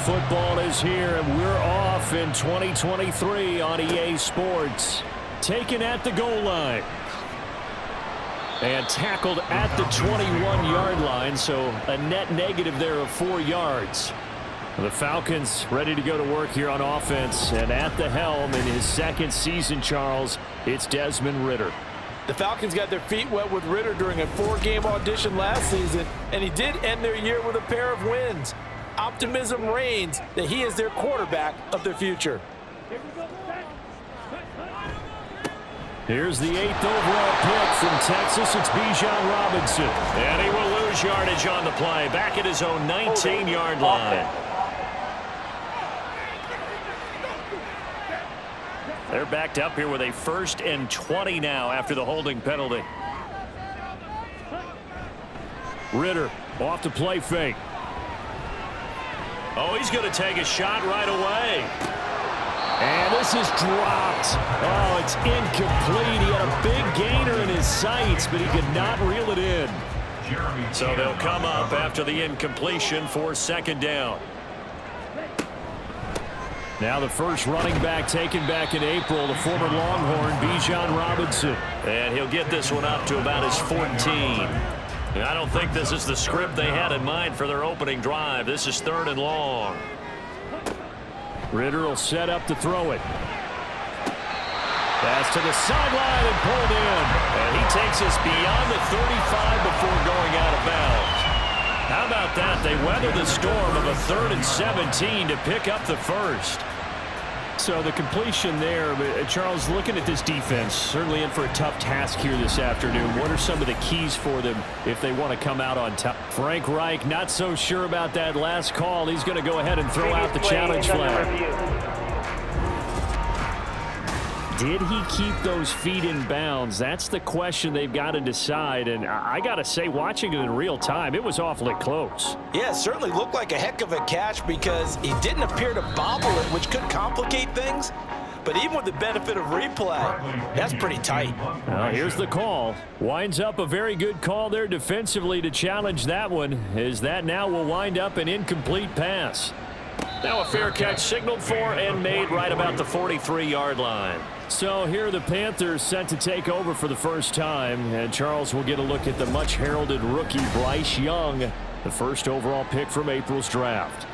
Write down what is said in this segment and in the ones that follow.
football is here, and we're off in 2023 on EA Sports. Taken at the goal line. And tackled at the 21-yard line, so a net negative there of 4 yards. The Falcons ready to go to work here on offense, and at the helm in his second season, Charles, it's Desmond Ridder. The Falcons got their feet wet with Ridder during a 4-game audition last season, and he did end their year with a pair of wins. Optimism reigns that he is their quarterback of the future. Here's the 8th overall pick from Texas. It's Bijan Robinson. And he will lose yardage on the play. Back at his own 19-yard line. They're backed up here with a 1st and 20 now after the holding penalty. Ridder off the play fake. Oh, he's going to take a shot right away. And this is dropped. Oh, it's incomplete. He had a big gainer in his sights, but he could not reel it in. So they'll come up after the incompletion for 2nd down. Now the first running back taken back in April, the former Longhorn, Bijan Robinson. And he'll get this one up to about his 14. I don't think this is the script they had in mind for their opening drive. This is 3rd and long. Ridder will set up to throw it. Pass to the sideline and pulled in. And he takes us beyond the 35 before going out of bounds. How about that? They weather the storm of a 3rd and 17 to pick up the first. So the completion there, Charles, looking at this defense, certainly in for a tough task here this afternoon. What are some of the keys for them if they want to come out on top? Frank Reich not so sure about that last call. He's going to go ahead and throw out the challenge flag. Did he keep those feet in bounds? That's the question they've got to decide. And I got to say, watching it in real time, it was awfully close. Yeah, it certainly looked like a heck of a catch because he didn't appear to bobble it, which could complicate things. But even with the benefit of replay, that's pretty tight. Well, here's the call. Winds up a very good call there defensively to challenge that one, as that now will wind up an incomplete pass. Now a fair catch signaled for and made right about the 43-yard line. So here the Panthers set to take over for the first time. And Charles will get a look at the much-heralded rookie Bryce Young, the first overall pick from April's draft.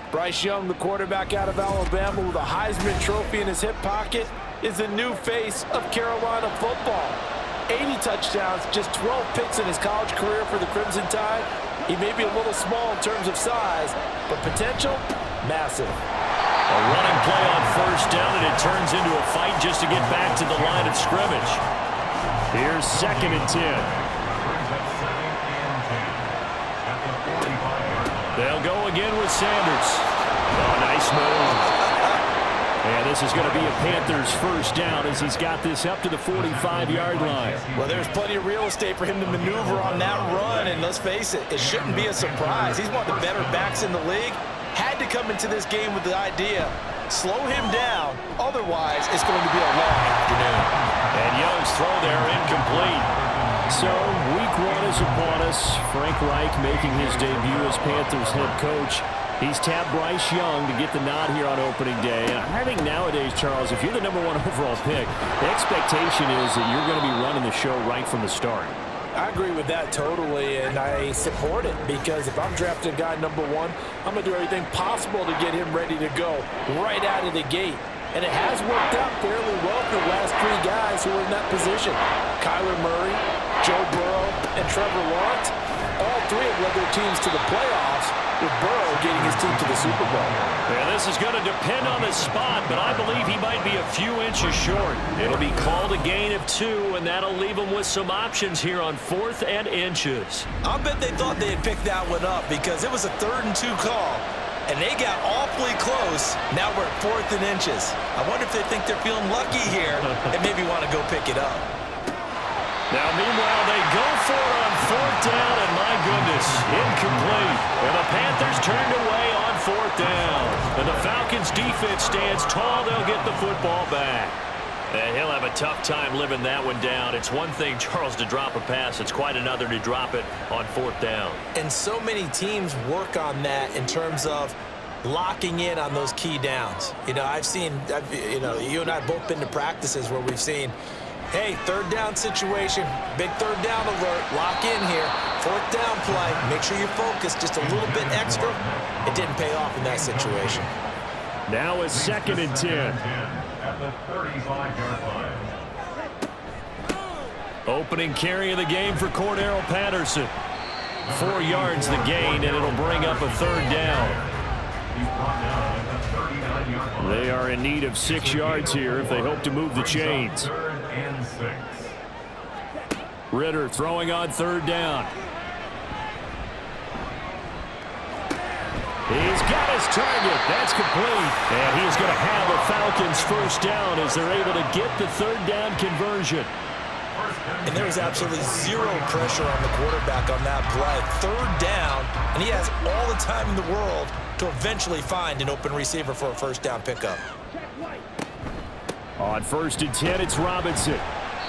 Bryce Young, the quarterback out of Alabama with a Heisman Trophy in his hip pocket, is the new face of Carolina football. 80 touchdowns, just 12 picks in his college career for the Crimson Tide. He may be a little small in terms of size, but potential, massive. A running play on 1st down, and it turns into a fight just to get back to the line of scrimmage. Here's 2nd and 10. They'll go again with Sanders. Oh, nice move. And this is going to be a Panthers 1st down as he's got this up to the 45-yard line. Well, there's plenty of real estate for him to maneuver on that run, and let's face it, it shouldn't be a surprise. He's one of the better backs in the league. Had to come into this game with the idea, slow him down, otherwise it's going to be a long afternoon. And Young's throw there incomplete. So week 1 is upon us. Frank Reich making his debut as Panthers head coach. He's tapped Bryce Young to get the nod here on opening day. And I think nowadays, Charles, if you're the #1 overall pick, the expectation is that you're going to be running the show right from the start. I agree with that totally, and I support it because if I'm drafting guy #1, I'm going to do everything possible to get him ready to go right out of the gate. And it has worked out fairly well for the last 3 guys who are in that position. Kyler Murray, Joe Burrow, and Trevor Lawrence. All 3 have led their teams to the playoffs, with Burrow getting his team to the Super Bowl. Yeah, this is going to depend on the spot, but I believe he might be a few inches short. It'll be called a gain of 2, and that'll leave him with some options here on 4th and inches. I bet they thought they had picked that one up because it was a 3rd and 2 call, and they got awfully close. Now we're at 4th and inches. I wonder if they think they're feeling lucky here and maybe want to go pick it up. Now, meanwhile, they go for it on 4th down, and my goodness, incomplete. And the Panthers turned away on 4th down. And the Falcons' defense stands tall. They'll get the football back. And he'll have a tough time living that one down. It's one thing, Charles, to drop a pass. It's quite another to drop it on 4th down. And so many teams work on that in terms of locking in on those key downs. You know, you and I have both been to practices where we've seen, hey, third down situation, big third down alert, lock in here, fourth down play, make sure you focus just a little bit extra. It didn't pay off in that situation. Now a 2nd and 10. At the 35-yard line. Opening carry of the game for Cordero Patterson. 4 yards the gain, and it'll bring up a 3rd down. They are in need of 6 yards here if they hope to move the chains. Ritter throwing on 3rd down. He's got his target. That's complete. And he's going to have a Falcons 1st down as they're able to get the 3rd down conversion. And there was absolutely zero pressure on the quarterback on that play. 3rd down, and he has all the time in the world to eventually find an open receiver for a 1st down pickup. On 1st and 10, it's Robinson.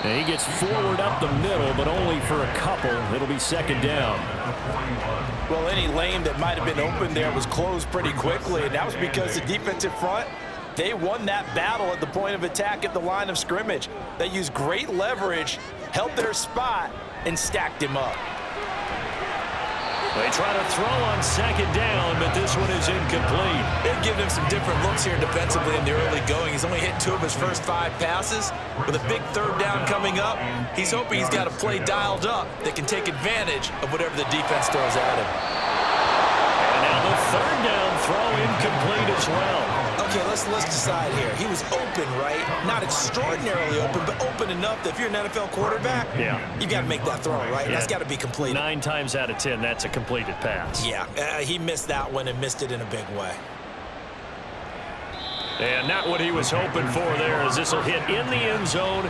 And he gets forward up the middle, but only for a couple. It'll be 2nd down. Well, any lane that might have been open there was closed pretty quickly, and that was because the defensive front, they won that battle at the point of attack at the line of scrimmage. They used great leverage, held their spot, and stacked him up. They try to throw on 2nd down, but this one is incomplete. They've given him some different looks here defensively in the early going. He's only hit 2 of his first 5 passes. With a big 3rd down coming up, he's hoping he's got a play dialed up that can take advantage of whatever the defense throws at him. And now the 3rd down throw incomplete as well. Okay, let's decide here. He was open, right? Not extraordinarily open, but open enough that if you're an NFL quarterback, you got to make that throw, right? That's got to be completed. 9 times out of 10, that's a completed pass. Yeah, he missed that one and missed it in a big way. And not what he was hoping for there, as this will hit in the end zone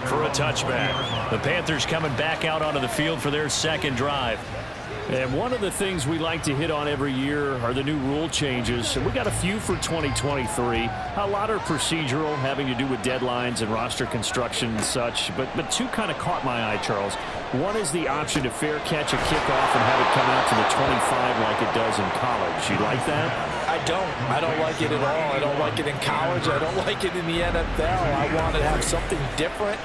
for a touchback. The Panthers coming back out onto the field for their 2nd drive. And one of the things we like to hit on every year are the new rule changes. And we got a few for 2023. A lot are procedural, having to do with deadlines and roster construction and such. But 2 kind of caught my eye, Charles. One is the option to fair catch a kickoff and have it come out to the 25 like it does in college. You like that? I don't like it at all. I don't like it in college. I don't like it in the NFL. I want to have something different,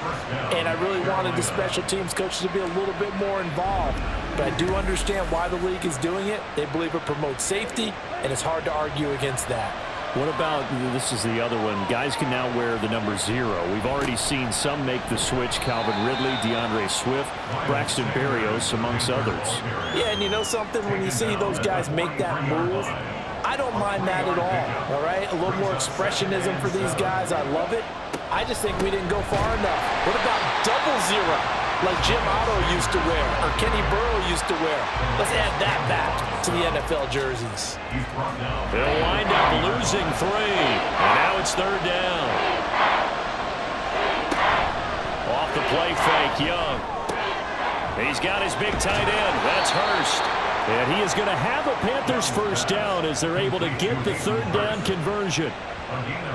and I really wanted the special teams coaches to be a little bit more involved. But I do understand why the league is doing it. They believe it promotes safety, and it's hard to argue against that. What about, this is the other one, guys can now wear the number 0. We've already seen some make the switch, Calvin Ridley, DeAndre Swift, Braxton Berrios, amongst others. Yeah, and you know something? When you see those guys make that move, I don't mind that at all right? A little more expressionism for these guys. I love it. I just think we didn't go far enough. What about double 0, like Jim Otto used to wear or Kenny Burrow used to wear? Let's add that back to the NFL jerseys. They'll wind up losing 3, and now it's 3rd down. Off the play fake, Young. He's got his big tight end. That's Hurst. And he is going to have a Panthers 1st down as they're able to get the 3rd down conversion.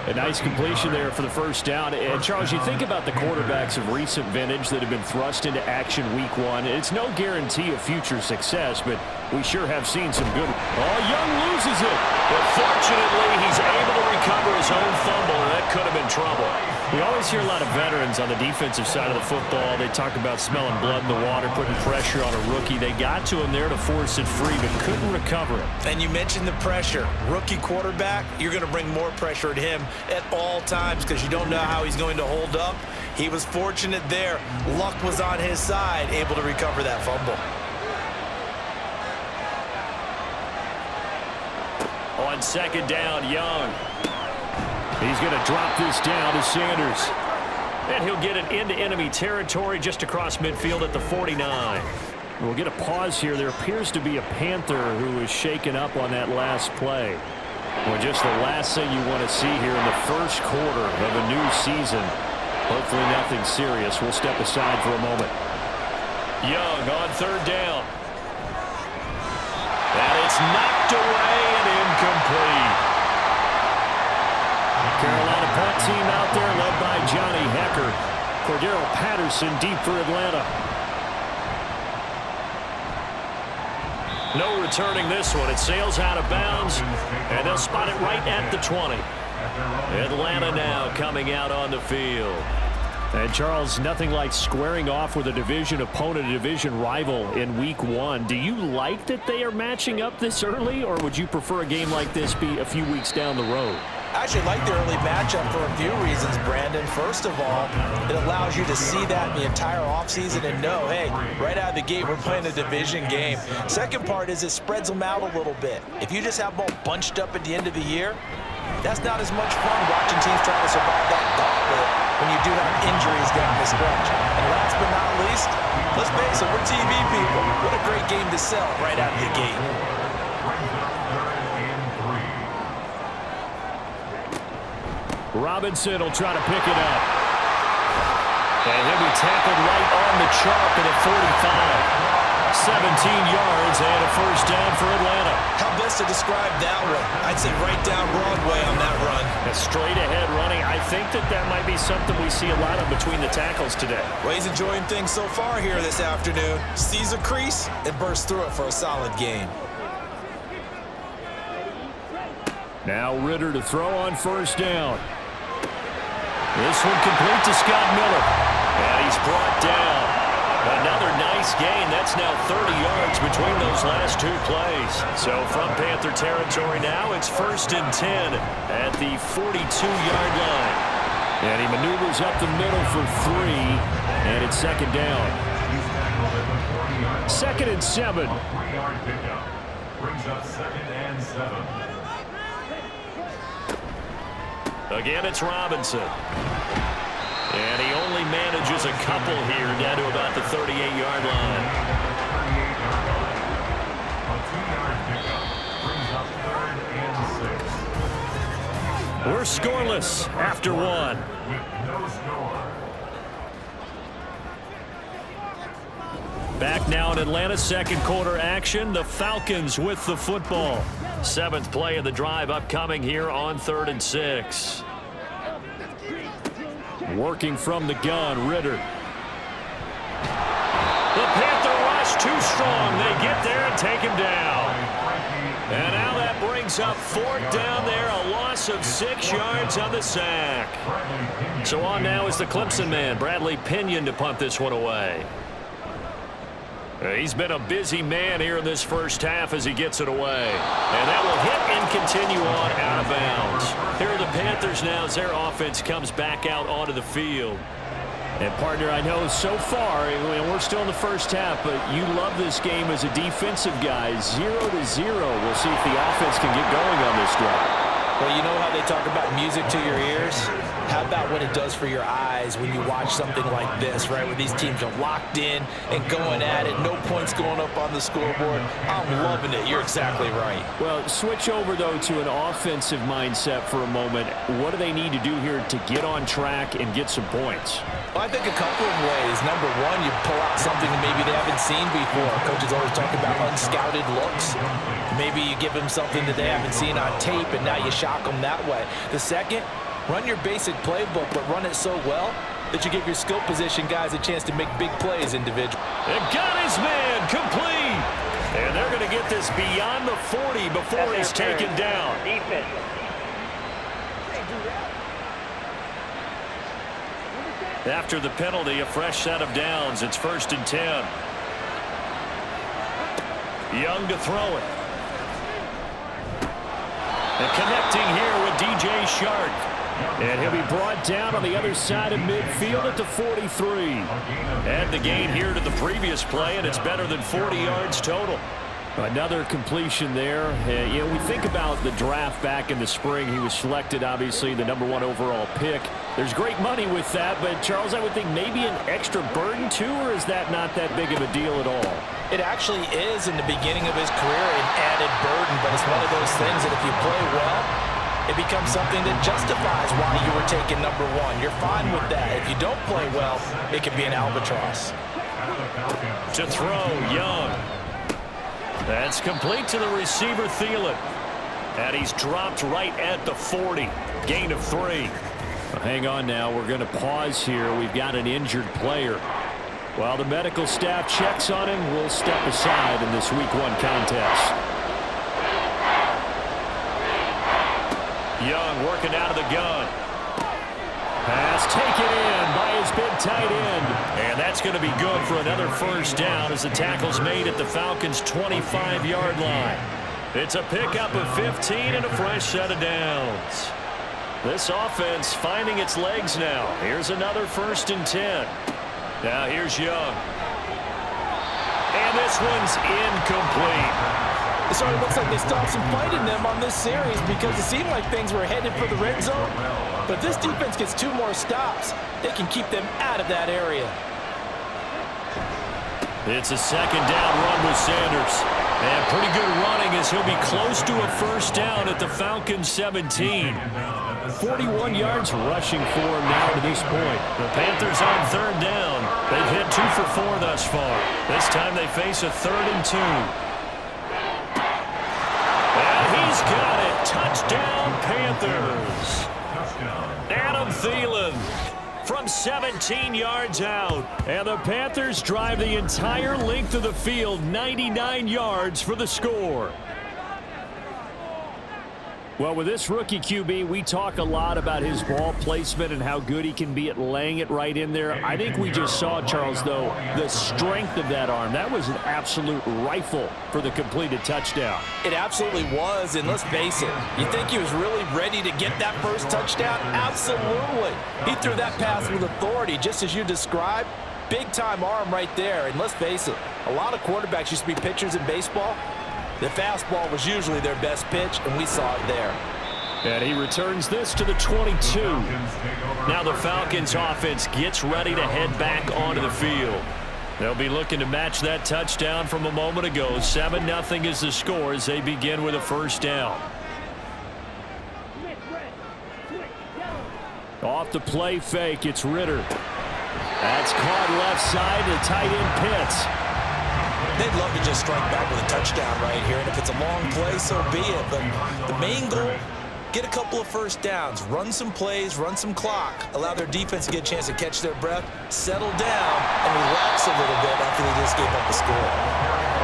A nice completion there for the 1st down. And, Charles, you think about the quarterbacks of recent vintage that have been thrust into action week 1. It's no guarantee of future success, but we sure have seen some good. Oh, Young loses it. But fortunately, he's able to recover his own fumble, and that could have been trouble. We always hear a lot of veterans on the defensive side of the football. They talk about smelling blood in the water, putting pressure on a rookie. They got to him there to force it free, but couldn't recover it. And you mentioned the pressure. Rookie quarterback, you're going to bring more pressure at him at all times because you don't know how he's going to hold up. He was fortunate there. Luck was on his side, able to recover that fumble. On 2nd down, Young. He's going to drop this down to Sanders. And he'll get it into enemy territory just across midfield at the 49. We'll get a pause here. There appears to be a Panther who was shaken up on that last play. Well, just the last thing you want to see here in the 1st quarter of a new season. Hopefully nothing serious. We'll step aside for a moment. Young on 3rd down. And it's knocked away and incomplete. Carolina punt team out there led by Johnny Hecker. Cordero Patterson deep for Atlanta. No returning this one. It sails out of bounds, and they'll spot it right at the 20. Atlanta now coming out on the field. And, Charles, nothing like squaring off with a division opponent, a division rival in Week 1. Do you like that they are matching up this early, or would you prefer a game like this be a few weeks down the road? I actually like the early matchup for a few reasons, Brandon. First of all, it allows you to see that the entire offseason and know, hey, right out of the gate, we're playing a division game. Second part is it spreads them out a little bit. If you just have them all bunched up at the end of the year, that's not as much fun watching teams try to survive that gauntlet when you do have injuries down the stretch. And last but not least, let's face it, we're TV people. What a great game to sell right out of the gate. Robinson will try to pick it up. And he'll be tackled right on the chalk at a 45. 17 yards and a first down for Atlanta. How best to describe that one? I'd say right down Broadway on that run. A straight ahead running. I think that might be something we see a lot of between the tackles today. Well, he's enjoying things so far here this afternoon. Sees a crease and bursts through it for a solid game. Now Ritter to throw on first down. This one complete to Scott Miller. And he's brought down. Another nice gain. That's now 30 yards between those last two plays. So from Panther territory now, it's 1st and 10 at the 42-yard line. And he maneuvers up the middle for 3, and it's second down. 2nd and 7. 3-yard pickup brings up 2nd and 7. Again, it's Robinson. And he only manages a couple here down to about the 38-yard line. A 2-yard pickup brings up 3rd and 6. We're scoreless after 1. With no score. Back now in Atlanta, second quarter action. The Falcons with the football. 7th play of the drive upcoming here on 3rd and 6. Working from the gun, Ritter. The Panther rush too strong. They get there and take him down. And now that brings up 4th down there, a loss of 6 yards on the sack. So on now is the Clemson man, Bradley Pinion, to punt this one away. He's been a busy man here in this first half as he gets it away. And that will hit and continue on out of bounds. Here are the Panthers now as their offense comes back out onto the field. And, partner, I know so far, we're still in the first half, but you love this game as a defensive guy. 0-0. We'll see if the offense can get going on this drive. Well, you know how they talk about music to your ears? How about what it does for your eyes when you watch something like this, right, where these teams are locked in and going at it, no points going up on the scoreboard? I'm loving it. You're exactly right. Well, switch over, though, to an offensive mindset for a moment. What do they need to do here to get on track and get some points? Well, I think a couple of ways. Number one, you pull out something that maybe they haven't seen before. Coaches always talk about unscouted looks. Maybe you give them something that they haven't seen on tape, and now you shock them that way. The second, run your basic playbook, but run it so well that you give your skill position guys a chance to make big plays individually. And got his man complete. And they're going to get this beyond the 40 before he's taken down. Defense. After the penalty, a fresh set of downs. It's 1st and 10. Young to throw it. And connecting here with DJ Shark. And he'll be brought down on the other side of midfield at the 43. Add the gain here to the previous play, and it's better than 40 yards total. Another completion there. We think about the draft back in the spring. He was selected, obviously, the #1 overall pick. There's great money with that, but, Charles, I would think maybe an extra burden, too, or is that not that big of a deal at all? It actually is in the beginning of his career an added burden, but it's one of those things that if you play well, it becomes something that justifies why you were taken #1. You're fine with that. If you don't play well, it can be an albatross. To throw, Young. That's complete to the receiver, Thielen. And he's dropped right at the 40. Gain of 3. Hang on now. We're going to pause here. We've got an injured player. While the medical staff checks on him, we'll step aside in this Week 1 contest. Young working out of the gun. Pass taken in by his big tight end. And that's going to be good for another first down as the tackle's made at the Falcons' 25-yard line. It's a pickup of 15 and a fresh set of downs. This offense finding its legs now. Here's another 1st and 10. Now here's Young. And this one's incomplete. It sort of looks like they stopped some fight in them on this series because it seemed like things were headed for the red zone. But this defense gets 2 more stops. They can keep them out of that area. It's a 2nd down run with Sanders. And pretty good running as he'll be close to a first down at the Falcons 17. 41 yards rushing for him now to this point. The Panthers on 3rd down. They've hit 2 for 4 thus far. This time they face a 3rd and 2. And he's got it. Touchdown, Panthers. Adam Thielen from 17 yards out. And the Panthers drive the entire length of the field, 99 yards for the score. Well, with this rookie QB, we talk a lot about his ball placement and how good he can be at laying it right in there. I think we just saw, Charles, though, the strength of that arm. That was an absolute rifle for the completed touchdown. It absolutely was, and let's face it, you think he was really ready to get that first touchdown? Absolutely. He threw that pass with authority, just as you described. Big-time arm right there, and let's face it, a lot of quarterbacks used to be pitchers in baseball. The fastball was usually their best pitch, and we saw it there. And he returns this to the 22. Now the Falcons offense gets ready to head back onto the field. They'll be looking to match that touchdown from a moment ago. 7-0 is the score as they begin with a first down. Off the play fake, it's Ritter. That's caught left side to tight end Pitts. They'd love to just strike back with a touchdown right here, and if it's a long play, so be it. But the main goal, get a couple of first downs, run some plays, run some clock, allow their defense to get a chance to catch their breath, settle down, and relax a little bit after they just gave up a score.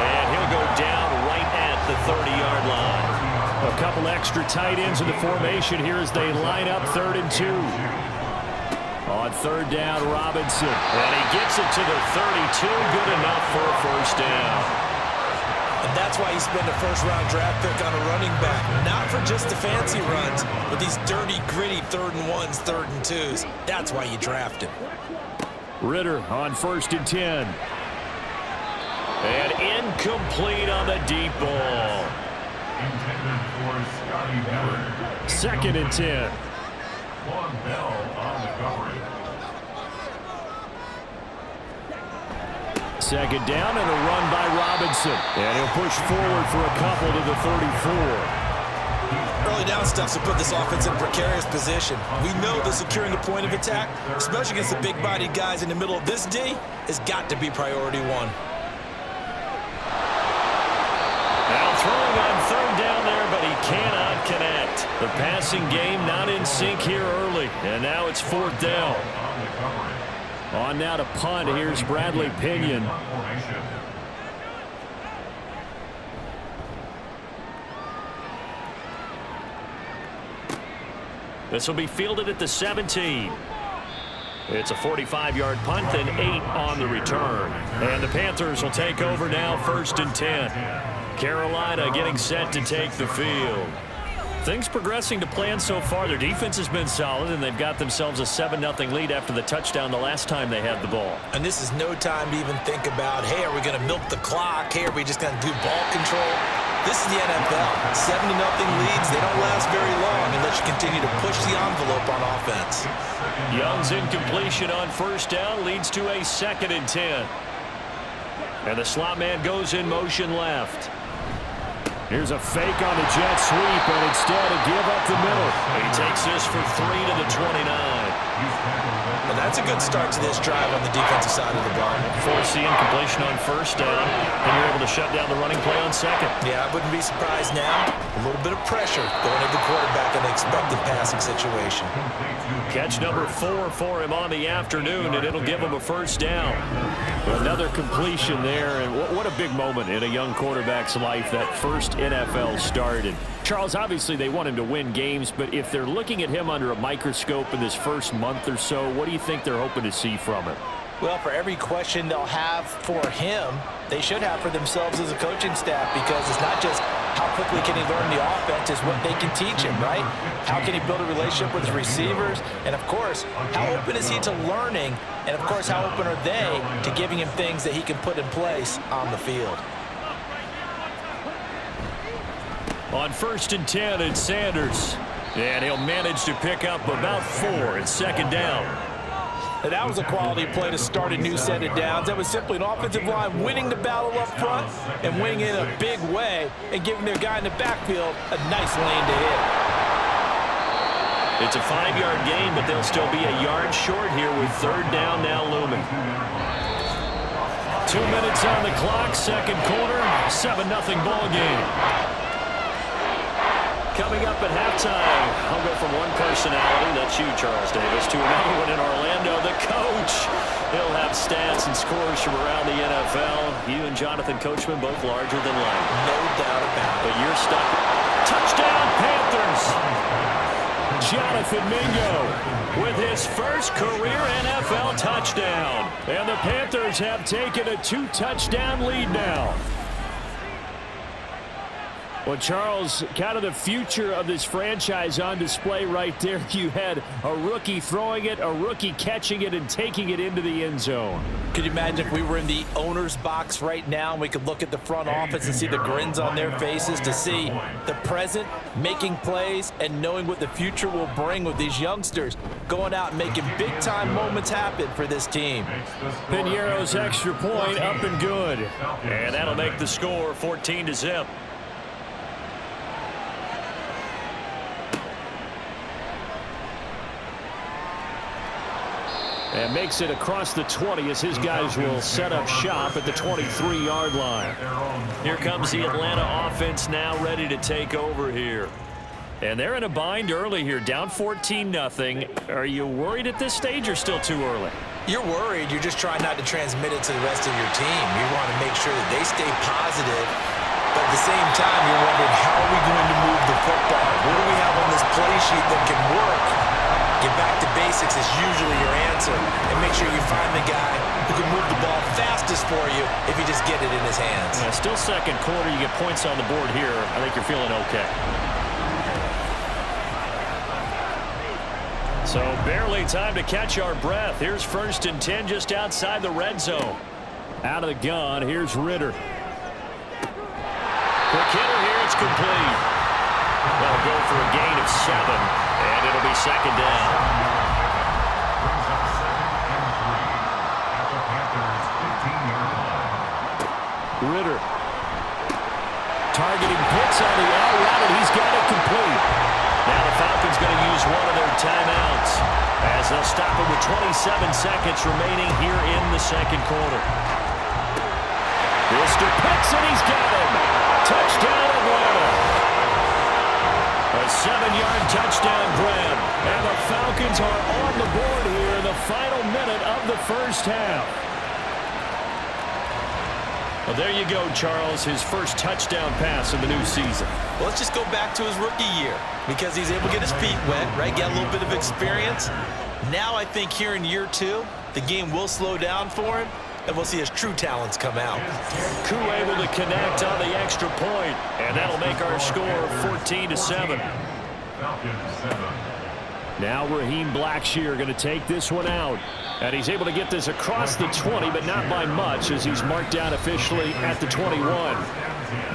And he'll go down right at the 30-yard line. A couple extra tight ends in the formation here as they line up 3rd and 2. On 3rd down, Robinson. And he gets it to the 32. Good enough for a first down. And that's why you spend a first-round draft pick on a running back. Not for just the fancy runs, but these dirty, gritty 3rd and 1s, 3rd and 2s. That's why you draft him. Ritter on 1st and 10. And incomplete on the deep ball. 2nd and 10. Second down and a run by Robinson. And he'll push forward for a couple to the 34. Early down stuffs will put this offense in a precarious position. We know that securing the point of attack, especially against the big-bodied guys in the middle of this D, has got to be priority 1. Now throwing on 3rd down there, but he cannot connect. The passing game not in sync here early. And now it's 4th down. On now to punt. Here's Bradley Pinion. This will be fielded at the 17. It's a 45-yard punt and 8 on the return. And the Panthers will take over now 1st and 10. Carolina getting set to take the field. Things progressing to plan so far. Their defense has been solid, and they've got themselves a 7-0 lead after the touchdown the last time they had the ball. And this is no time to even think about, hey, are we going to milk the clock? Hey, are we just going to do ball control? This is the NFL. 7-0 leads, they don't last very long unless you continue to push the envelope on offense. Young's incompletion on 1st down leads to a 2nd and 10. And the slot man goes in motion left. Here's a fake on the jet sweep, and instead a give up the middle. He takes this for 3 to the 29. Well, that's a good start to this drive on the defensive side of the ball. Force the incompletion on 1st down, and you're able to shut down the running play on 2nd. Yeah, I wouldn't be surprised now. A little bit of pressure going at the quarterback, and they unexpected passing situation. Catch number 4 for him on the afternoon, and it'll give him a first down. Another completion there, and what a big moment in a young quarterback's life, that first NFL start. And Charles, obviously they want him to win games, but if they're looking at him under a microscope in this first month or so, what do you think they're hoping to see from him? Well, for every question they'll have for him, they should have for themselves as a coaching staff, because it's not just how quickly can he learn the offense, it's what they can teach him, right? How can he build a relationship with his receivers? And, of course, how open is he to learning? And, of course, how open are they to giving him things that he can put in place on the field? On 1st and 10, it's Sanders. And he'll manage to pick up about 4 at second down. And that was a quality play to start a new set of downs. That was simply an offensive line winning the battle up front and winning in a big way and giving their guy in the backfield a nice lane to hit. It's a 5-yard gain, but they'll still be a yard short here with third down now looming. 2 minutes on the clock, second quarter, 7-0 ball game. Coming up at halftime, I'll go from one personality, that's you, Charles Davis, to another one in Orlando, the coach. He'll have stats and scores from around the NFL. You and Jonathan Coachman both larger than life. No doubt about it. But you're stuck. Touchdown, Panthers! Jonathan Mingo with his first career NFL touchdown. And the Panthers have taken a 2-touchdown lead now. Well, Charles, kind of the future of this franchise on display right there. You had a rookie throwing it, a rookie catching it, and taking it into the end zone. Could you imagine if we were in the owner's box right now and we could look at the front office and see the grins on their faces, to see the present making plays and knowing what the future will bring with these youngsters going out and making big-time moments happen for this team. Piñeiro's extra point up and good. And that'll make the score 14-0. And makes it across the 20 as his guys will set up shop at the 23-yard line. Here comes the Atlanta offense now ready to take over here. And they're in a bind early here, down 14-0. Are you worried at this stage or still too early? You're worried. You're just trying not to transmit it to the rest of your team. You want to make sure that they stay positive. But at the same time, you're wondering, how are we going to move the football? What do we have on this play sheet that can work? Get back to basics is usually your answer, and make sure you find the guy who can move the ball fastest for you if you just get it in his hands. Yeah, still second quarter. You get points on the board here. I think you're feeling okay. So barely time to catch our breath. Here's 1st and 10 just outside the red zone. Out of the gun, here's Ritter. Quick hitter here, it's complete. They'll go for a gain of 7. And it'll be second down. Ritter. Targeting blitz on the out route, and he's got it complete. Now the Falcons going to use one of their timeouts as they'll stop it with 27 seconds remaining here in the second quarter. Mr. Pitts, and he's got him. Touchdown, Atlanta. A 7-yard touchdown grab, and the Falcons are on the board here in the final minute of the first half. Well, there you go, Charles, his first touchdown pass of the new season. Well, let's just go back to his rookie year, because he's able to get his feet wet, right? Get a little bit of experience. Now I think here in year 2, the game will slow down for him, and we'll see his true talents come out. Koo able to connect on the extra point, and that'll make our score 14-7. Now Raheem Blackshear going to take this one out. And he's able to get this across the 20, but not by much, as he's marked down officially at the 21.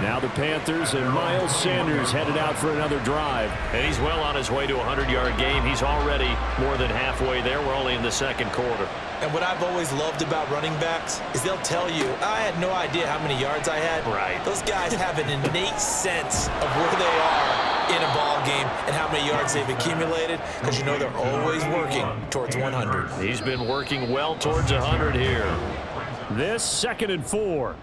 Now the Panthers and Miles Sanders headed out for another drive. And he's well on his way to a 100-yard game. He's already more than halfway there. We're only in the second quarter. And what I've always loved about running backs is they'll tell you, I had no idea how many yards I had. Right. Those guys have an innate sense of where they are in a ball game and how many yards they've accumulated, because you know they're always working towards 100. He's been working well towards 100 here. This 2nd and 4.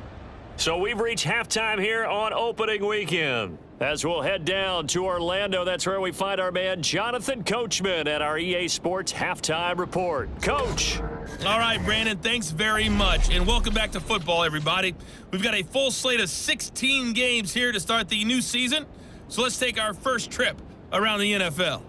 So we've reached halftime here on opening weekend. As we'll head down to Orlando, that's where we find our man Jonathan Coachman at our EA Sports Halftime Report. Coach. All right, Brandon, thanks very much. And welcome back to football, everybody. We've got a full slate of 16 games here to start the new season. So let's take our first trip around the NFL.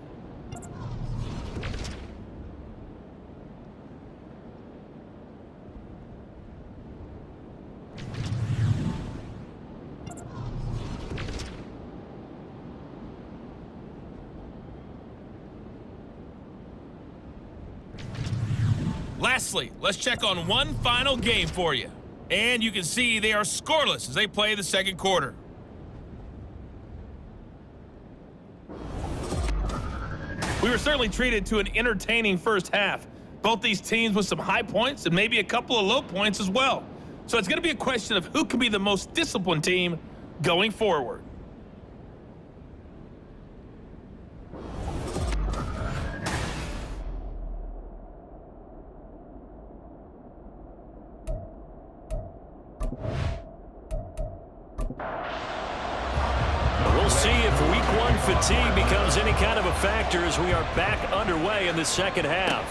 Lastly, let's check on one final game for you. And you can see they are scoreless as they play the second quarter. We were certainly treated to an entertaining first half. Both these teams with some high points and maybe a couple of low points as well. So it's going to be a question of who can be the most disciplined team going forward. We'll see if week one fatigue becomes any kind of a factor as we are back underway in the second half.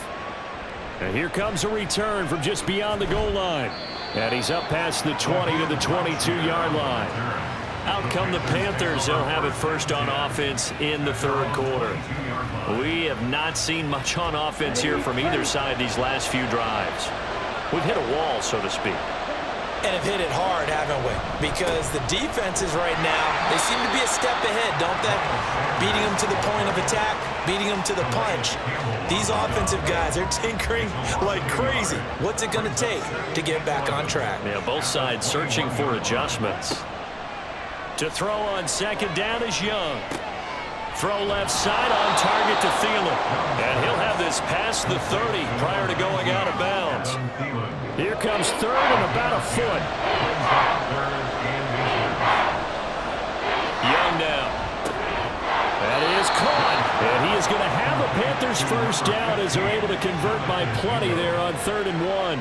And here comes a return from just beyond the goal line. And he's up past the 20 to the 22-yard line. Out come the Panthers. They'll have it first on offense in the third quarter. We have not seen much on offense here from either side these last few drives. We've hit a wall, so to speak. And have hit it hard, haven't we? Because the defenses right now, they seem to be a step ahead, don't they? Beating them to the point of attack, beating them to the punch. These offensive guys are tinkering like crazy. What's it going to take to get back on track? Yeah, both sides searching for adjustments. To throw on second down is Young. Throw left side on target to Thielen. And he'll have this past the 30 prior to going out of bounds. Here comes third and about a foot. Young now. That is caught. And he is going to have a Panthers first down as they're able to convert by plenty there on 3rd and 1.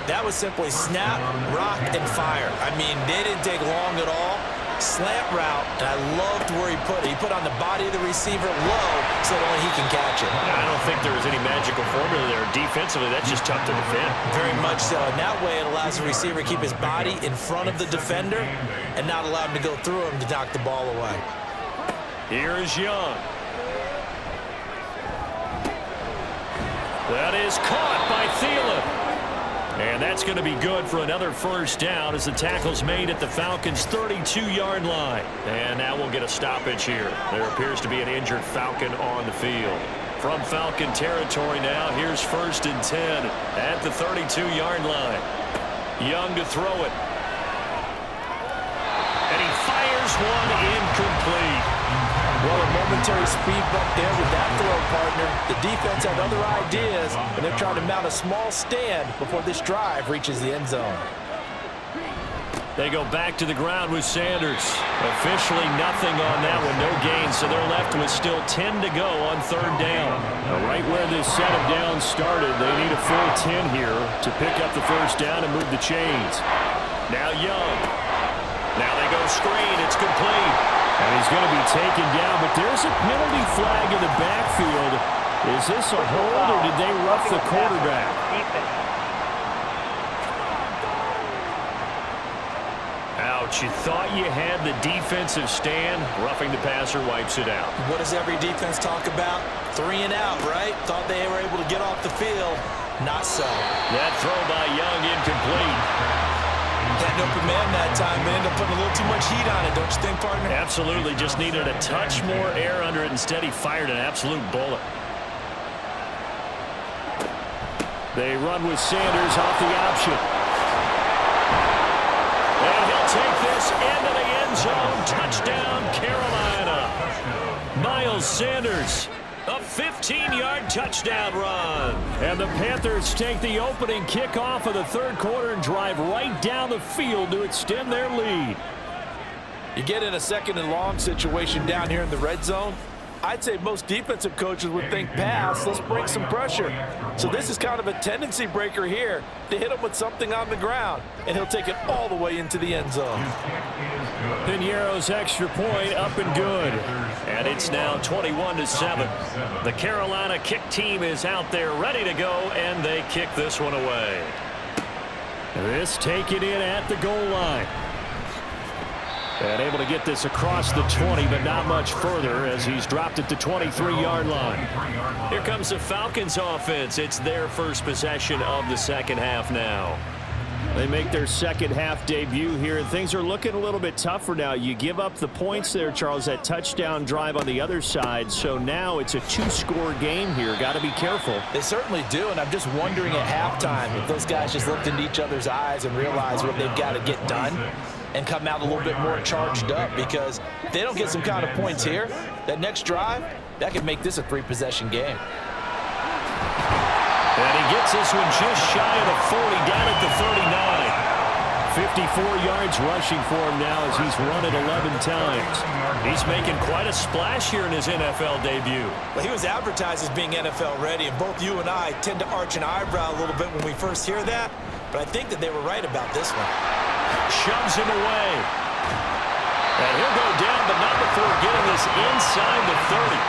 That was simply snap, rock, and fire. I mean, they didn't take long at all. Slant route, and I loved where he put it. He put on the body of the receiver low so that only he can catch it. I don't think there was any magical formula there. Defensively, that's just tough to defend. Very much so. And that way it allows the receiver to keep his body in front of the defender and not allow him to go through him to knock the ball away. Here is Young. That is caught by Thielen. And that's going to be good for another first down as the tackle's made at the Falcons' 32-yard line. And now we'll get a stoppage here. There appears to be an injured Falcon on the field. From Falcon territory now, here's 1st and 10 at the 32-yard line. Young to throw it. And he fires one incomplete. Well, a momentary speed bump there with that throw, partner. The defense had other ideas, and they're trying to mount a small stand before this drive reaches the end zone. They go back to the ground with Sanders. Officially nothing on that one, no gain, so they're left with still 10 to go on 3rd down. Right where this set of downs started, they need a full 10 here to pick up the first down and move the chains. Now Young. Now they go screen, it's complete. And he's going to be taken down, but there's a penalty flag in the backfield. Is this a hold, or did they rough the quarterback? Ouch, you thought you had the defensive stand. Roughing the passer wipes it out. What does every defense talk about? 3 and out, right? Thought they were able to get off the field. Not so. That throw by Young incomplete. Had an open man that time, and ended up putting a little too much heat on it, don't you think, partner? Absolutely. Just needed a touch more air under it. Instead, he fired an absolute bullet. They run with Sanders off the option. And he'll take this into the end zone. Touchdown, Carolina. Miles Sanders. A 15-yard touchdown run. And the Panthers take the opening kickoff of the 3rd quarter and drive right down the field to extend their lead. You get in a 2nd and long situation down here in the red zone. I'd say most defensive coaches would think pass, let's bring some pressure. So this is kind of a tendency breaker here to hit him with something on the ground, and he'll take it all the way into the end zone. Piñeiro's extra point up and good. And it's now 21-7. The Carolina kick team is out there ready to go, and they kick this one away. This taken in at the goal line. And able to get this across the 20, but not much further as he's dropped at the 23-yard line. Here comes the Falcons offense. It's their first possession of the second half now. They make their second half debut here, and things are looking a little bit tougher now. You give up the points there, Charles, that touchdown drive on the other side. So now it's a two-score game here. Got to be careful. They certainly do, and I'm just wondering at halftime if those guys just looked into each other's eyes and realized what they've got to get done and come out a little bit more charged up, because if they don't get some kind of points here, that next drive, that could make this a three-possession game. And he gets this one just shy of the 40, down at the 39. 54 yards rushing for him now as he's run it 11 times. He's making quite a splash here in his NFL debut. Well, he was advertised as being NFL ready, and both you and I tend to arch an eyebrow a little bit when we first hear that, but I think that they were right about this one. Shoves him away. And he'll go down, but not before getting this inside the 30.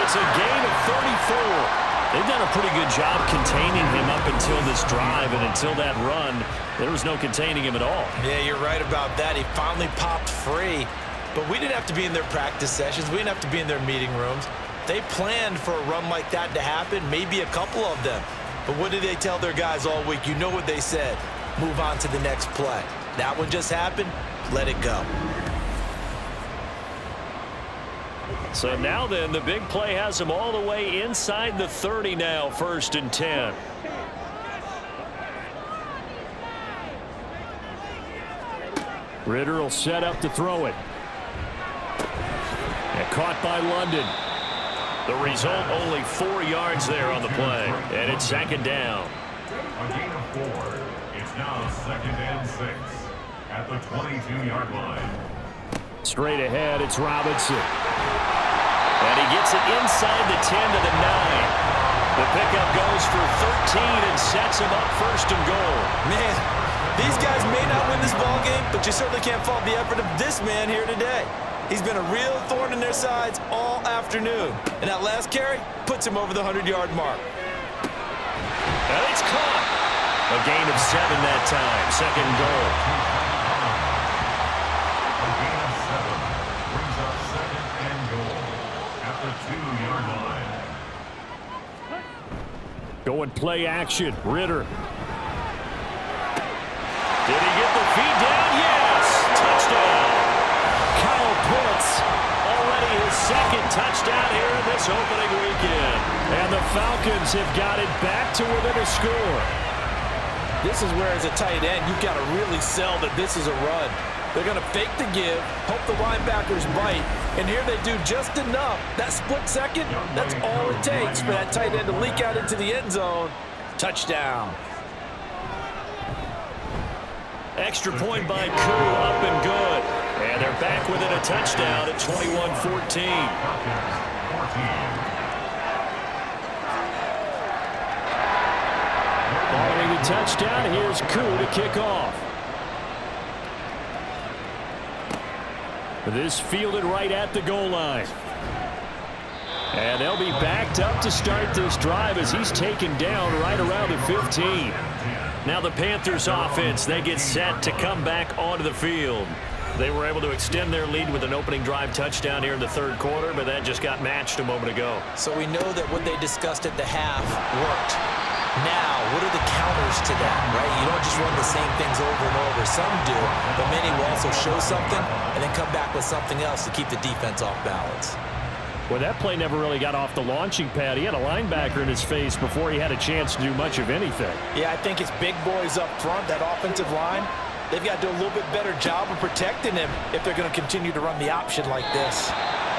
It's a gain of 34. They've done a pretty good job containing him up until this drive, and until that run, there was no containing him at all. Yeah, you're right about that. He finally popped free, but we didn't have to be in their practice sessions. We didn't have to be in their meeting rooms. They planned for a run like that to happen, maybe a couple of them. But what did they tell their guys all week? You know what they said. Move on to the next play. That one just happened. Let it go. So now then, the big play has him all the way inside the 30 now, 1st and 10. Ritter will set up to throw it. And caught by London. The result, only 4 yards there on the play. And it's second down. A gain of 4. It's now 2nd and 6 at the 22-yard line. Straight ahead, it's Robinson. And he gets it inside the 10 to the 9. The pickup goes for 13 and sets him up 1st and goal. Man, these guys may not win this ball game, but you certainly can't fault the effort of this man here today. He's been a real thorn in their sides all afternoon. And that last carry puts him over the 100-yard mark. And it's caught. A gain of 7 that time. 2nd and goal. A gain of 7 brings up 2nd and goal at the 2-yard line. Going play action. Ritter. Did he get the feed down? Yes. Touchdown. Kyle Pitts, already his 2nd touchdown here in this opening weekend. And the Falcons have got it back to within a score. This is where, as a tight end, you've got to really sell that this is a run. They're going to fake the give, hope the linebackers bite, and here they do just enough. That split second, that's all it takes for that tight end to leak out into the end zone. Touchdown. Extra point by Koo, up and good. And they're back within a touchdown at 21-14. Following the touchdown, here's Koo to kick off. This fielded right at the goal line. And they'll be backed up to start this drive as he's taken down right around the 15. Now the Panthers offense, they get set to come back onto the field. They were able to extend their lead with an opening drive touchdown here in the 3rd quarter, but that just got matched a moment ago. So we know that what they discussed at the half worked. Now, what are the counters to that, right? You don't just run the same things over and over. Some do, but many will also show something and then come back with something else to keep the defense off balance. Well, that play never really got off the launching pad. He had a linebacker in his face before he had a chance to do much of anything. Yeah, I think it's big boys up front, that offensive line. They've got to do a little bit better job of protecting him if they're going to continue to run the option like this.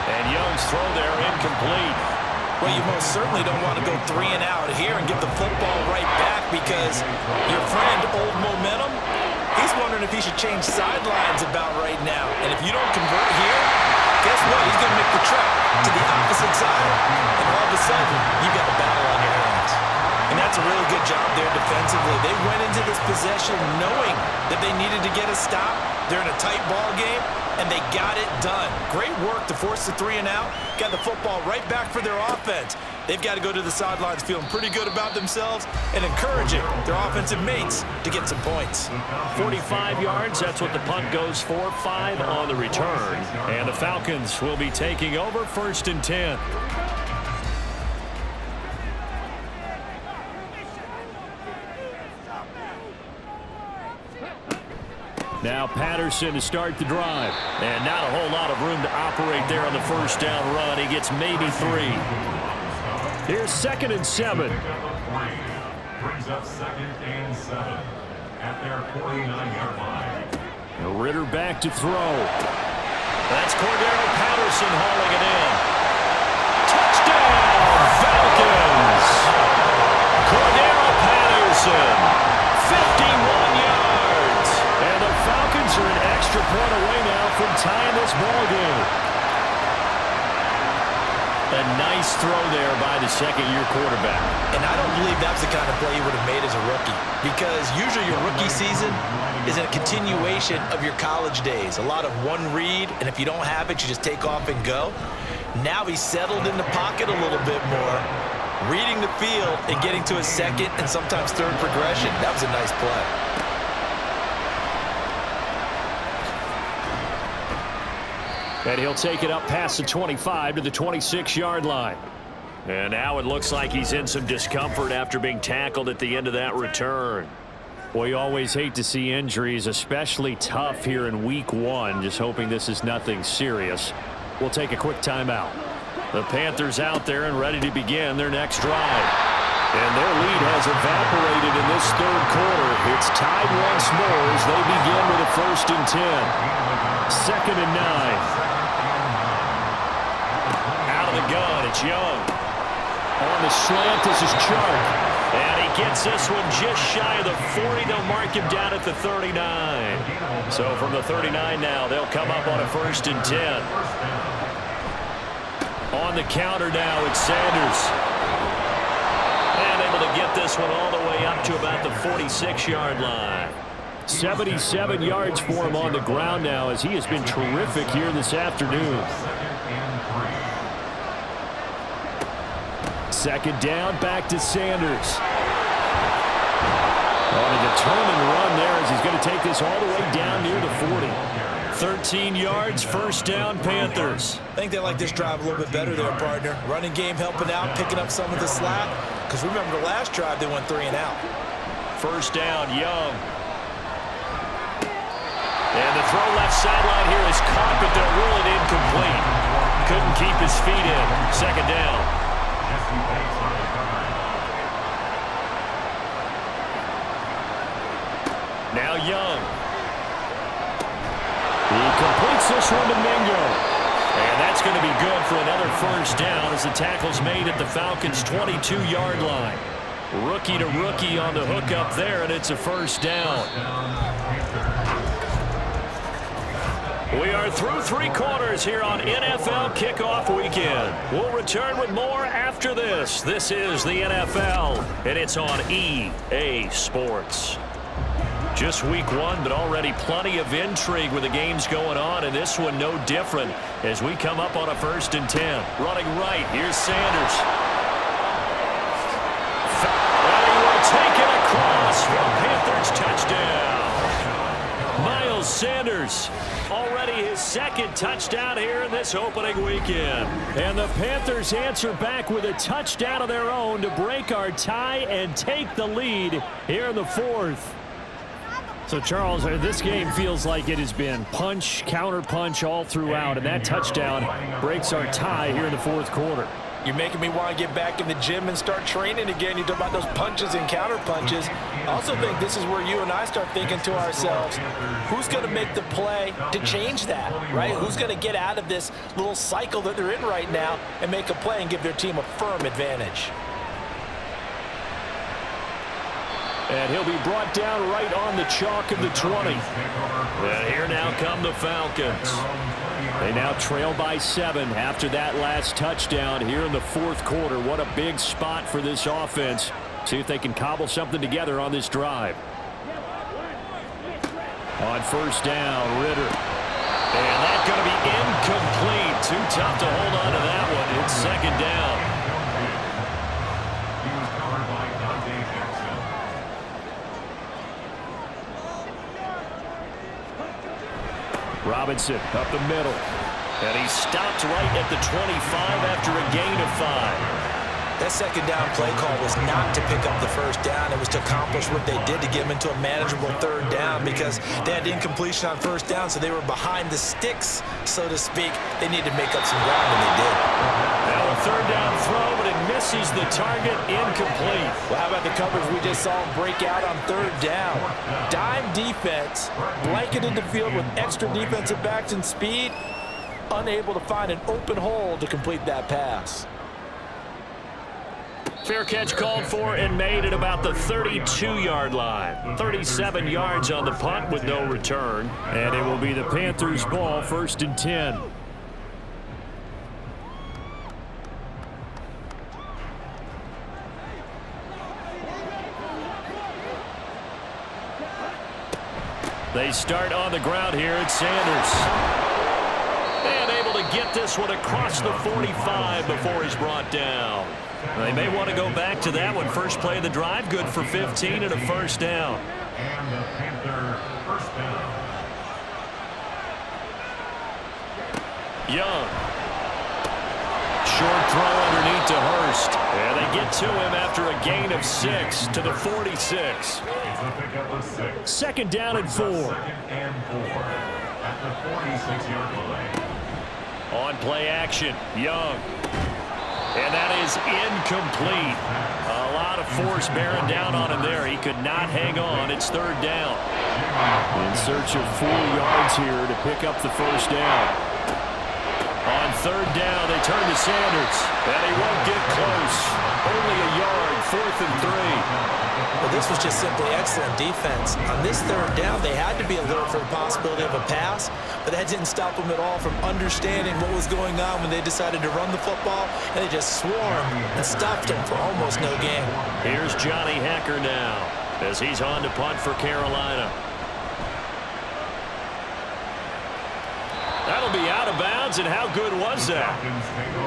And Young's throw there incomplete. Well, you most certainly don't want to go 3 and out here and get the football right back, because your friend, Old Momentum, he's wondering if he should change sidelines about right now. And if you don't convert here, guess what? He's going to make the trek to the opposite side. And all of a sudden, you've got a battle on your hands. And that's a really good job there defensively. They went into this possession knowing that they needed to get a stop. They're in a tight ball game, and they got it done. Great work to force the 3 and out. Got the football right back for their offense. They've got to go to the sidelines feeling pretty good about themselves and encouraging their offensive mates to get some points. 45 yards, that's what the punt goes for. 5 on the return. And the Falcons will be taking over 1st and 10. Now Patterson to start the drive. And not a whole lot of room to operate there on the first down run. He gets maybe 3. Here's 2nd and 7. Brings up 2nd and 7 at their 49-yard line. Ritter back to throw. That's Cordero Patterson hauling it in. Touchdown, Falcons! Cordero Patterson, 51 yards. And the Falcons are an extra point away now from tying this ball game. A nice throw there by the second-year quarterback. And I don't believe that's the kind of play he would have made as a rookie, because usually your rookie season is a continuation of your college days. A lot of one read, and if you don't have it, you just take off and go. Now he's settled in the pocket a little bit more, reading the field and getting to his second and sometimes third progression. That was a nice play. And he'll take it up past the 25 to the 26-yard line. And now it looks like he's in some discomfort after being tackled at the end of that return. Well, you always hate to see injuries, especially tough here in week 1. Just hoping this is nothing serious. We'll take a quick timeout. The Panthers out there and ready to begin their next drive. And their lead has evaporated in this third quarter. It's tied once more as they begin with a 1st and 10. 2nd and 9. Out of the gun, it's Young. On the slant, this is Chark. And he gets this one just shy of the 40. They'll mark him down at the 39. So from the 39 now, they'll come up on a 1st and 10. On the counter now, it's Sanders. And able to get this one all the way up to about the 46-yard line. 77 yards for him on the ground now, as he has been terrific here this afternoon. 2nd down, back to Sanders. On a determined run there as he's going to take this all the way down near the 40. 13 yards, 1st down, Panthers. I think they like this drive a little bit better there, partner. Running game helping out, picking up some of the slack. Because remember, the last drive they went 3 and out. 1st down, Young. And the throw left sideline here is caught, but they'll rule it incomplete. Couldn't keep his feet in. 2nd down. Now Young. He completes this one to Mingo. And that's going to be good for another 1st down as the tackle's made at the Falcons' 22-yard line. Rookie to rookie on the hook up there, and it's a 1st down. We are through 3 quarters here on NFL Kickoff Weekend. We'll return with more after this. This is the NFL, and it's on EA Sports. Just week 1, but already plenty of intrigue with the games going on, and this one no different as we come up on a 1st and 10. Running right, here's Sanders. And he will take it across for a Panthers touchdown. Miles Sanders, already his 2nd touchdown here in this opening weekend. And the Panthers answer back with a touchdown of their own to break our tie and take the lead here in the 4th. So, Charles, this game feels like it has been punch, counter-punch all throughout, and that touchdown breaks our tie here in the 4th quarter. You're making me want to get back in the gym and start training again. You talk about those punches and counter punches. I also think this is where you and I start thinking to ourselves, who's going to make the play to change that, right? Who's going to get out of this little cycle that they're in right now and make a play and give their team a firm advantage? And he'll be brought down right on the chalk of the 20. And here now come the Falcons. They now trail by 7 after that last touchdown here in the fourth quarter. What a big spot for this offense. See if they can cobble something together on this drive. On first down, Ritter. And that's going to be incomplete. Too tough to hold on to that one. It's second down. He was covered by Dante Jackson. Robinson up the middle. And he stopped right at the 25 after a gain of 5. That second down play call was not to pick up the first down. It was to accomplish what they did to get them into a manageable third down because they had incompletion on first down, so they were behind the sticks, so to speak. They needed to make up some ground, and they did. Now a third down throw, but it misses the target, incomplete. Well, how about the coverage we just saw them break out on third down? Dime defense, blanketed the field with extra defensive backs and speed, unable to find an open hole to complete that pass. Fair catch called for and made at about the 32-yard line. 37 yards on the punt with no return. And it will be the Panthers' ball, 1st and 10. They start on the ground here at Sanders. And able to get this one across the 45 before he's brought down. They may want to go back to that one. First play of the drive, good for 15 and a first down. And the Panther first down. Young. Short throw underneath to Hurst. And they get to him after a gain of 6 to the 46. It's a pickup of 6. Second down and 4. 2nd and 4 at the 46-yard line. On play action, Young. And that is incomplete. A lot of force bearing down on him there. He could not hang on. It's third down. In search of 4 yards here to pick up the first down. On third down, they turn to Sanders. And he won't get close. Only a yard, 4th and 3. Well, this was just simply excellent defense. On this third down, they had to be alert for the possibility of a pass, but that didn't stop them at all from understanding what was going on when they decided to run the football, and they just swarmed and stopped them for almost no gain. Here's Johnny Hacker now as he's on to punt for Carolina. That'll be out of bounds, and how good was that?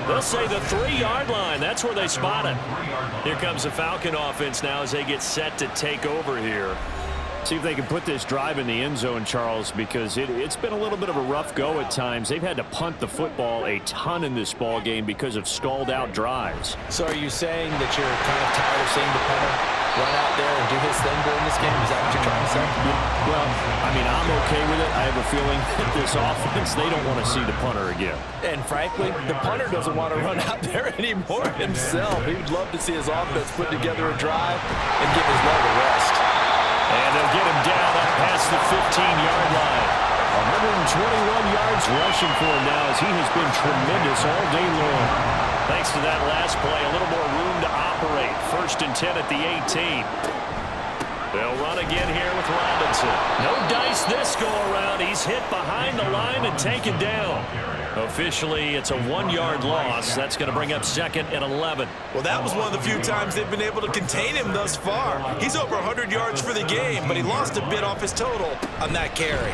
They'll say the 3-yard line. That's where they spot it. Here comes the Falcon offense now as they get set to take over here. See if they can put this drive in the end zone, Charles, because it's been a little bit of a rough go at times. They've had to punt the football a ton in this ball game because of stalled out drives. So are you saying that you're kind of tired of seeing the punter run out there and do his thing during this game? Is that what you're trying to say? Well, I mean, I'm okay with it. I have a feeling that this offense, they don't want to see the punter again. And frankly, the punter doesn't want to run out there anymore himself. He would love to see his offense put together a drive and give his leg a rest. And they'll get him down up past the 15-yard line. 121 yards rushing for him now as he has been tremendous all day long. Thanks to that last play, a little more room to operate. 1st and 10 at the 18. They'll run again here with Robinson. No dice this go-around. He's hit behind the line and taken down. Officially, it's a 1-yard loss. That's going to bring up 2nd and 11. Well, that was one of the few times they've been able to contain him thus far. He's over 100 yards for the game, but he lost a bit off his total on that carry.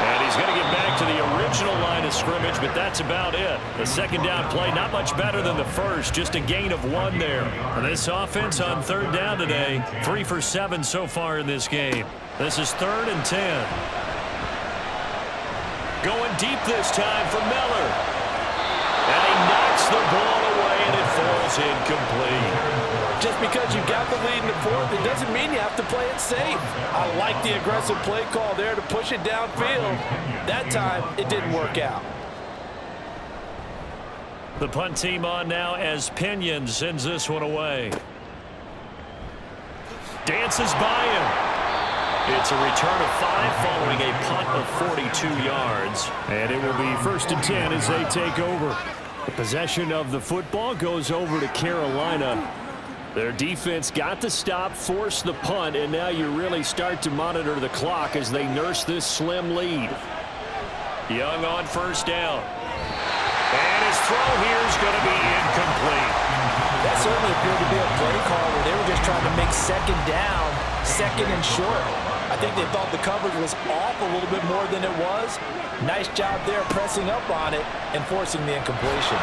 And he's going to get back to the original line of scrimmage, but that's about it. The second down play, not much better than the first, just a gain of 1 there. And this offense on third down today, 3 for 7 so far in this game. This is 3rd and 10. Going deep this time for Miller. And he knocks the ball away, and it falls incomplete. Just because you got the lead in the fourth, it doesn't mean you have to play it safe. I like the aggressive play call there to push it downfield. That time, it didn't work out. The punt team on now as Pinion sends this one away. Dances by him. It's a return of 5 following a punt of 42 yards. And it will be 1st and 10 as they take over. The possession of the football goes over to Carolina. Their defense got the stop, forced the punt, and now you really start to monitor the clock as they nurse this slim lead. Young on first down. And his throw here is going to be incomplete. That certainly appeared to be a play call where they were just trying to make second down, second and short. I think they thought the coverage was off a little bit more than it was. Nice job there pressing up on it and forcing the incompletion.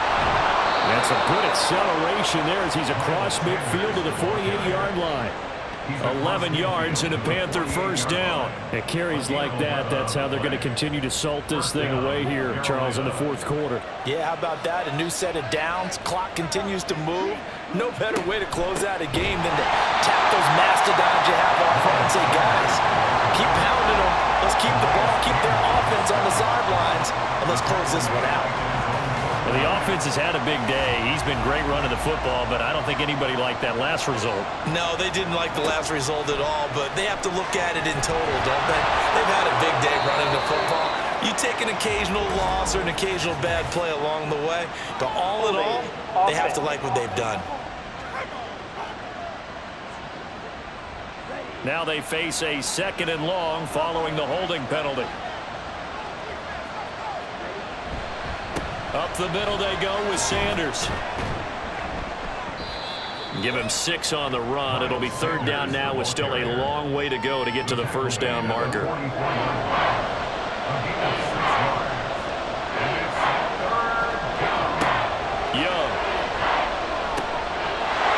That's a good acceleration there as he's across midfield to the 48-yard line. 11 yards and a Panther first down. At carries like that, that's how they're going to continue to salt this thing away here, Charles, in the fourth quarter. Yeah, how about that? A new set of downs. Clock continues to move. No better way to close out a game than to tap those mastodons you have up front and say, guys, keep pounding them. Let's keep the ball, keep their offense on the sidelines, and let's close this one out. Well, the offense has had a big day. He's been great running the football, but I don't think anybody liked that last result. No, they didn't like the last result at all, but they have to look at it in total, don't they? They've had a big day running the football. You take an occasional loss or an occasional bad play along the way, but all in all, they have to like what they've done. Now they face a second and long following the holding penalty. Up the middle they go with Sanders. Give him 6 on the run. It'll be third down now with still a long way to go to get to the first down marker. Young.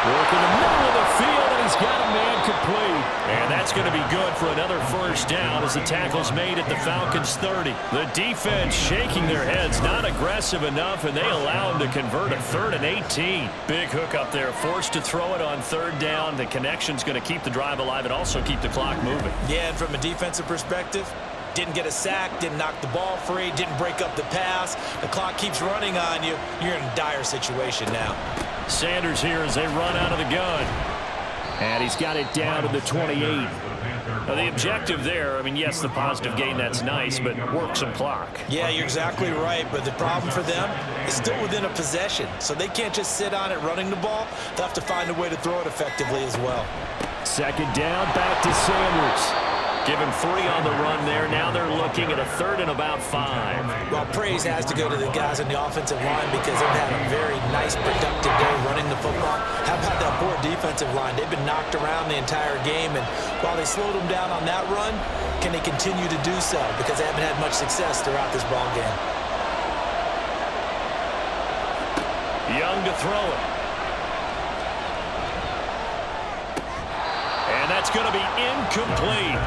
Working the middle of the field, and he's got a man complete. And that's going to be good for another first down as the tackle's made at the Falcons' 30. The defense shaking their heads, not aggressive enough, and they allow him to convert a 3rd and 18. Big hook up there, forced to throw it on third down. The connection's going to keep the drive alive and also keep the clock moving. Yeah, and from a defensive perspective, didn't get a sack, didn't knock the ball free, didn't break up the pass. The clock keeps running on you. You're in a dire situation now. Sanders here as they run out of the gun. And he's got it down to the 28. Now, the objective there, I mean, yes, the positive gain, that's nice, but work some clock. Yeah, you're exactly right, but the problem for them is still within a possession, so they can't just sit on it running the ball. They'll have to find a way to throw it effectively as well. Second down, back to Sanders. Give him 3 on the run there. Now they're looking at a 3rd and about 5. Well, praise has to go to the guys on the offensive line because they've had a very nice, productive day running the football. How about that poor defensive line? They've been knocked around the entire game, and while they slowed them down on that run, can they continue to do so? Because they haven't had much success throughout this ball game. Young to throw it. And that's going to be incomplete.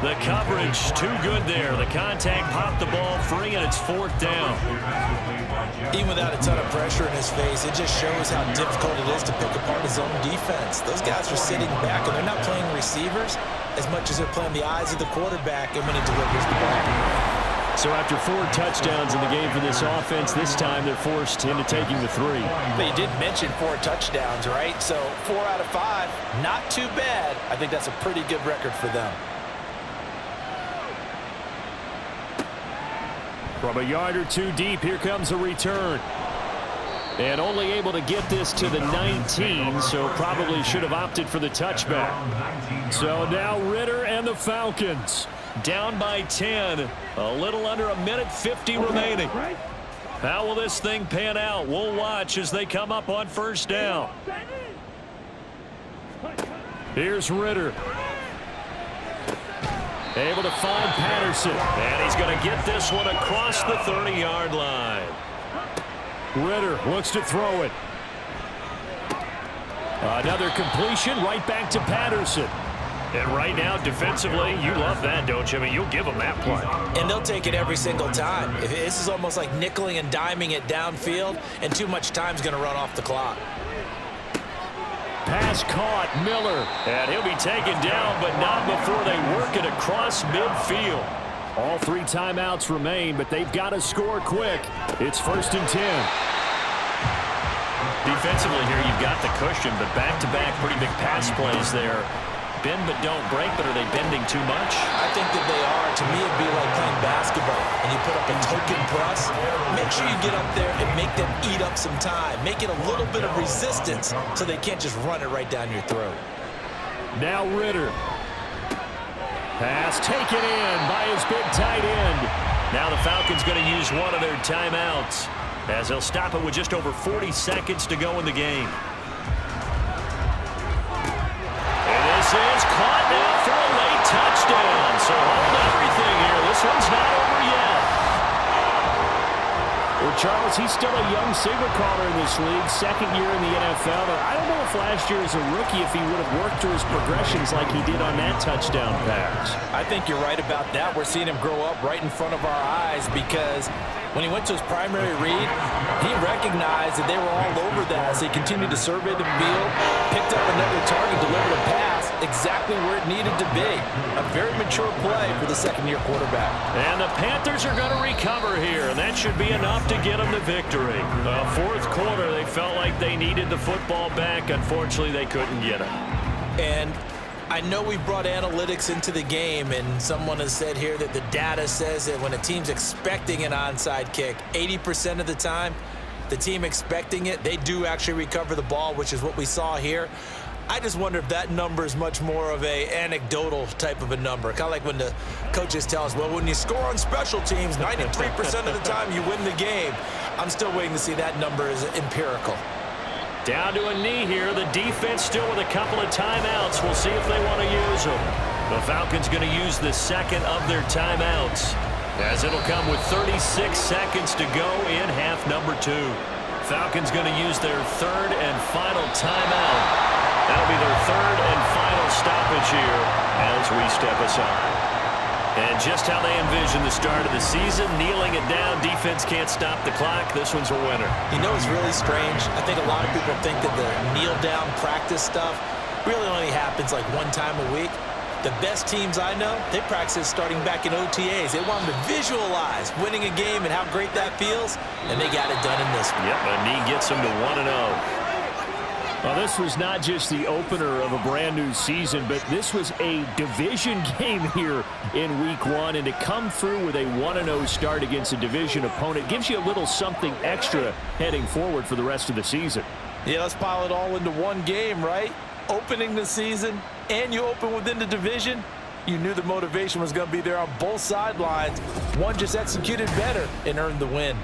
The coverage too good there. The contact popped the ball free, and it's 4th down. Even without a ton of pressure in his face, it just shows how difficult it is to pick apart his own defense. Those guys are sitting back, and they're not playing receivers as much as they're playing the eyes of the quarterback and when he delivers the ball. So after 4 touchdowns in the game for this offense, this time they're forced into taking the 3. But you did mention 4 touchdowns, right? So 4 out of 5, not too bad. I think that's a pretty good record for them. From a yard or 2 deep, here comes a return. And only able to get this to the 19, so probably should have opted for the touchback. So now Ritter and the Falcons down by 10. A little under a minute 50 remaining. How will this thing pan out? We'll watch as they come up on first down. Here's Ritter. Able to find Patterson. And he's going to get this one across the 30-yard line. Ritter looks to throw it. Another completion right back to Patterson. And right now, defensively, you love that, don't you? I mean, you'll give them that play. And they'll take it every single time. This is almost like nickeling and diming it downfield, and too much time's going to run off the clock. Pass caught, Miller. And he'll be taken down, but not before they work it across midfield. All 3 timeouts remain, but they've got to score quick. It's 1st and 10. Defensively here, you've got the cushion, but back-to-back pretty big pass plays there. Bend but don't break, but are they bending too much? I think that they are. To me, it'd be like playing basketball, and you put up a token press. Make sure you get up there and make them eat up some time. Make it a little bit of resistance so they can't just run it right down your throat. Now Ritter. Pass taken in by his big tight end. Now the Falcons going to use one of their timeouts as they'll stop it with just over 40 seconds to go in the game. And this is caught now for a late touchdown. So hold everything here. This one's not over yet. Well, Charles, he's still a young signal caller in this league, second year in the NFL. And I don't know if last year as a rookie if he would have worked through his progressions like he did on that touchdown pass. I think you're right about that. We're seeing him grow up right in front of our eyes because when he went to his primary read, he recognized that they were all over that as he continued to survey the field, picked up another target, delivered a pass exactly where it needed to be. A very mature play for the second-year quarterback. And the Panthers are going to recover here, and that should be enough to get them the victory. Fourth quarter, they felt like they needed the football back. Unfortunately, they couldn't get it. And I know we brought analytics into the game, and someone has said here that the data says that when a team's expecting an onside kick, 80% of the time, the team expecting it, they do actually recover the ball, which is what we saw here. I just wonder if that number is much more of a anecdotal type of a number. Kind of like when the coaches tell us, well, when you score on special teams, 93% of the time you win the game. I'm still waiting to see that number is empirical. Down to a knee here. The defense still with a couple of timeouts. We'll see if they want to use them. The Falcons going to use the second of their timeouts, as it'll come with 36 seconds to go in half number 2. Falcons going to use their third and final timeout. That'll be their third and final stoppage here as we step aside. And just how they envision the start of the season, kneeling it down, defense can't stop the clock. This one's a winner. You know, it's really strange. I think a lot of people think that the kneel-down practice stuff really only happens like one time a week. The best teams I know, they practice starting back in OTAs. They want them to visualize winning a game and how great that feels, and they got it done in this one. Yep, a knee gets them to 1-0. Well, this was not just the opener of a brand new season, but this was a division game here in week 1. And to come through with a 1-0 start against a division opponent gives you a little something extra heading forward for the rest of the season. Yeah, let's pile it all into one game, right? Opening the season, and you open within the division. You knew the motivation was going to be there on both sidelines. One just executed better and earned the win.